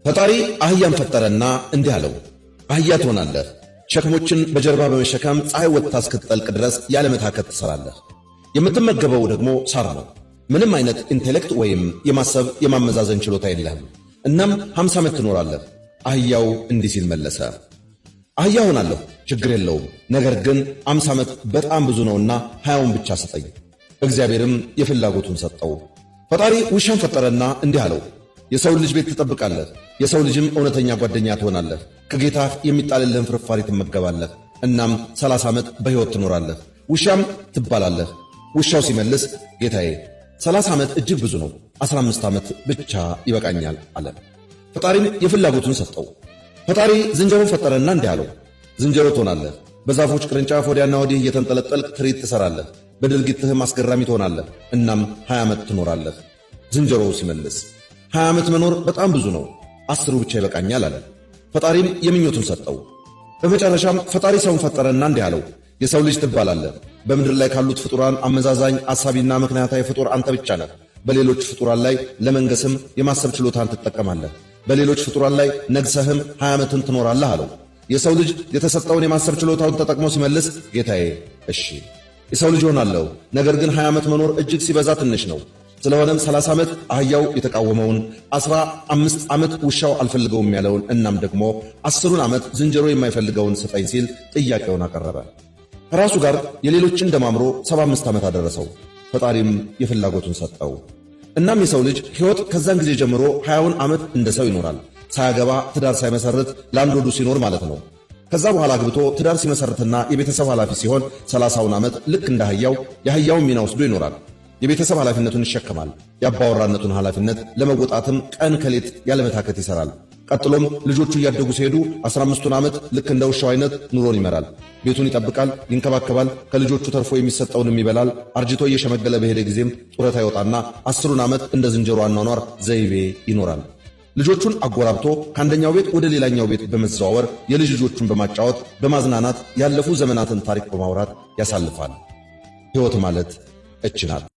ፈጣሪ አህያን ፈጠረና እንዲህ አለው፣ አህያ ትሆናለህ። ሸክሞችን በጀርባ በመሸከም ፀሐይ ወጥታ እስክትጠልቅ ድረስ ያለመታከት ትሰራለህ። የምትመገበው ደግሞ ሳር ነው። ምንም አይነት ኢንቴሌክት ወይም የማሰብ የማመዛዘን ችሎታ የለህም። እናም 50 ዓመት ትኖራለህ። አህያው እንዲህ ሲል መለሰ፣ አህያ ሆናለሁ፣ ችግር የለውም። ነገር ግን 50 ዓመት በጣም ብዙ ነውና 20ውን ብቻ ስጠኝ። እግዚአብሔርም የፍላጎቱን ሰጠው። ፈጣሪ ውሻን ፈጠረና እንዲህ አለው፣ የሰውን ልጅ ቤት ትጠብቃለህ። የሰው ልጅም እውነተኛ ጓደኛ ትሆናለህ። ከጌታህ የሚጣልልህን ፍርፋሪ ትመገባለህ። እናም 30 ዓመት በሕይወት ትኖራለህ። ውሻም ትባላለህ። ውሻው ሲመልስ ጌታዬ 30 ዓመት እጅግ ብዙ ነው፣ 15 ዓመት ብቻ ይበቃኛል አለ። ፈጣሪም የፍላጎቱን ሰጠው። ፈጣሪ ዝንጀሮን ፈጠረና እንዲህ አለው፣ ዝንጀሮ ትሆናለህ። በዛፎች ቅርንጫፍ ወዲያና ወዲህ እየተንጠለጠልክ ትርኢት ትሠራለህ። በድርጊትህም አስገራሚ ትሆናለህ። እናም 20 ዓመት ትኖራለህ። ዝንጀሮው ሲመልስ 20 ዓመት መኖር በጣም ብዙ ነው፣ 10ሩ ብቻ ይበቃኛል አለ። ፈጣሪም የምኞቱን ሰጠው። በመጨረሻም ፈጣሪ ሰውን ፈጠረና እንዲህ አለው፣ የሰው ልጅ ትባላለህ። በምድር ላይ ካሉት ፍጡራን አመዛዛኝ፣ አሳቢና ምክንያታዊ ፍጡር አንተ ብቻ ነህ። በሌሎች ፍጡራን ላይ ለመንገስም የማሰብ ችሎታን ትጠቀማለህ። በሌሎች ፍጡራን ላይ ነግሰህም 20 ዓመትን ትኖራለህ አለው። የሰው ልጅ የተሰጠውን የማሰብ ችሎታውን ተጠቅሞ ሲመልስ ጌታዬ እሺ የሰው ልጅ ሆናለሁ፣ ነገር ግን 20 ዓመት መኖር እጅግ ሲበዛ ትንሽ ነው። ስለሆነም 30 ዓመት አህያው የተቃወመውን፣ 15 ዓመት ውሻው አልፈልገውም ያለውን፣ እናም ደግሞ 10ሩን ዓመት ዝንጀሮ የማይፈልገውን ስጠኝ ሲል ጥያቄውን አቀረበ። ከራሱ ጋር የሌሎችን ደማምሮ 75 ዓመት አደረሰው። ፈጣሪም የፍላጎቱን ሰጠው። እናም የሰው ልጅ ሕይወት ከዛን ጊዜ ጀምሮ 20ውን ዓመት እንደ ሰው ይኖራል። ሳያገባ ትዳር ሳይመሰርት ለአንድ ወዱ ሲኖር ማለት ነው። ከዛ በኋላ አግብቶ ትዳር ሲመሰርትና የቤተሰብ ኃላፊ ሲሆን 30ውን ዓመት ልክ እንደ አህያው የአህያውን ሚና ወስዶ ይኖራል። የቤተሰብ ኃላፊነቱን ይሸከማል። የአባወራነቱን ኃላፊነት ለመወጣትም ቀን ከሌት ያለመታከት ይሰራል። ቀጥሎም ልጆቹ እያደጉ ሲሄዱ 15ቱን ዓመት ልክ እንደ ውሻው አይነት ኑሮን ይመራል። ቤቱን ይጠብቃል፣ ይንከባከባል፣ ከልጆቹ ተርፎ የሚሰጠውንም ይበላል። አርጅቶ እየሸመገለ በሄደ ጊዜም ጡረታ ይወጣና 10ሩን ዓመት እንደ ዝንጀሮ አኗኗር ዘይቤ ይኖራል። ልጆቹን አጎራብቶ ከአንደኛው ቤት ወደ ሌላኛው ቤት በመዘዋወር የልጅ ልጆቹን በማጫወት በማዝናናት ያለፉ ዘመናትን ታሪክ በማውራት ያሳልፋል። ሕይወት ማለት እች ናት።